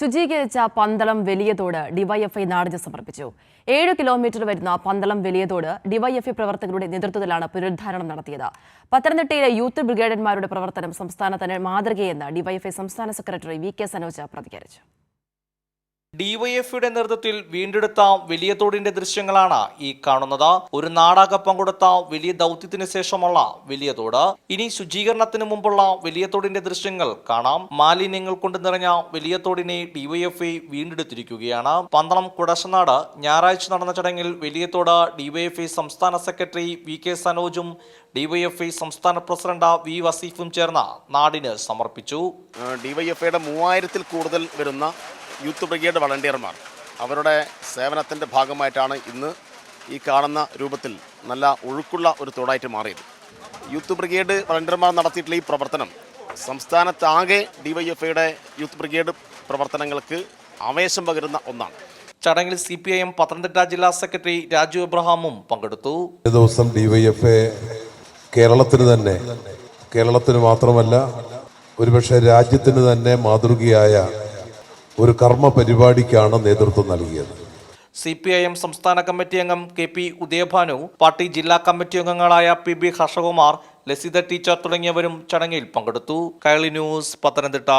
ശുചീകരിച്ച Pandalam Valiyathodu DYFI നാടിന് സമർപ്പിച്ചു. 7 kilometre വരുന്ന പന്തളം വലിയതോട് ഡിവൈഎഫ്ഐ പ്രവർത്തകരുടെ നേതൃത്വത്തിലാണ് പുനരുദ്ധാരണം നടത്തിയത്. പത്തനംതിട്ടയിലെ യൂത്ത് ബ്രിഗേഡന്മാരുടെ പ്രവർത്തനം സംസ്ഥാനത്തിന് മാതൃകയെന്ന് ഡിവൈഎഫ്ഐ സംസ്ഥാന സെക്രട്ടറി വി.കെ. സനോജ് പ്രതികരിച്ചു. ഡിവൈഎഫ്ഐയുടെ നേതൃത്വത്തിൽ വീണ്ടെടുത്ത വലിയതോടിന്റെ ദൃശ്യങ്ങളാണ് ഈ കാണുന്നത്. ഒരു നാടാകപ്പം കൊടുത്ത വലിയ ദൗത്യത്തിന് ശേഷമുള്ള വലിയതോട്. ഇനി ശുചീകരണത്തിന് മുമ്പുള്ള വലിയതോടിന്റെ ദൃശ്യങ്ങൾ കാണാം. മാലിന്യങ്ങൾ കൊണ്ട് നിറഞ്ഞ വലിയതോടിനെ ഡിവൈഎഫ്ഐ വീണ്ടെടുത്തിരിക്കുകയാണ്. പന്തളം കുടശനാട് ഞായറാഴ്ച നടന്ന ചടങ്ങിൽ വലിയതോട് ഡിവൈഎഫ്ഐ സംസ്ഥാന സെക്രട്ടറി വി.കെ. സനോജും ഡിവൈഎഫ്ഐ സംസ്ഥാന പ്രസിഡന്റ് വി. വസീഫും ചേർന്ന് നാടിന് സമർപ്പിച്ചു. ഡിവൈഎഫ്ഐയുടെ 3000-ൽ കൂടുതൽ വരുന്ന യൂത്ത് ബ്രിഗേഡ് വളണ്ടിയർമാർ അവരുടെ സേവനത്തിൻ്റെ ഭാഗമായിട്ടാണ് ഇന്ന് ഈ കാണുന്ന രൂപത്തിൽ നല്ല ഒഴുക്കുള്ള ഒരു തോടായിട്ട് മാറിയത്. യൂത്ത് ബ്രിഗേഡ് വളണ്ടിയർമാർ നടത്തിയിട്ടുള്ള ഈ പ്രവർത്തനം സംസ്ഥാനത്താകെ ഡിവൈഎഫ്ഐയുടെ യൂത്ത് ബ്രിഗേഡ് പ്രവർത്തനങ്ങൾക്ക് ആവേശം പകരുന്ന ഒന്നാണ്. ചടങ്ങിൽ CPIM പത്തനംതിട്ട ജില്ലാ സെക്രട്ടറി രാജു എബ്രഹാമും പങ്കെടുത്തു. ദിവസം ഡിവൈഎഫ്ഐ കേരളത്തിന് മാത്രമല്ല ഒരുപക്ഷെ രാജ്യത്തിന് തന്നെ മാതൃകയായ ഒരു കർമ്മ പരിപാടിക്കാണ് നേതൃത്വം നൽകിയത്. CPIM സംസ്ഥാന കമ്മിറ്റി അംഗം KP ഉദയഭാനു, പാർട്ടി ജില്ലാ കമ്മിറ്റി അംഗങ്ങളായ PB ഹർഷകുമാർ, ലസിത ടീച്ചർ തുടങ്ങിയവരും ചടങ്ങിൽ പങ്കെടുത്തു. കൈരളി ന്യൂസ്, പത്തനംതിട്ട.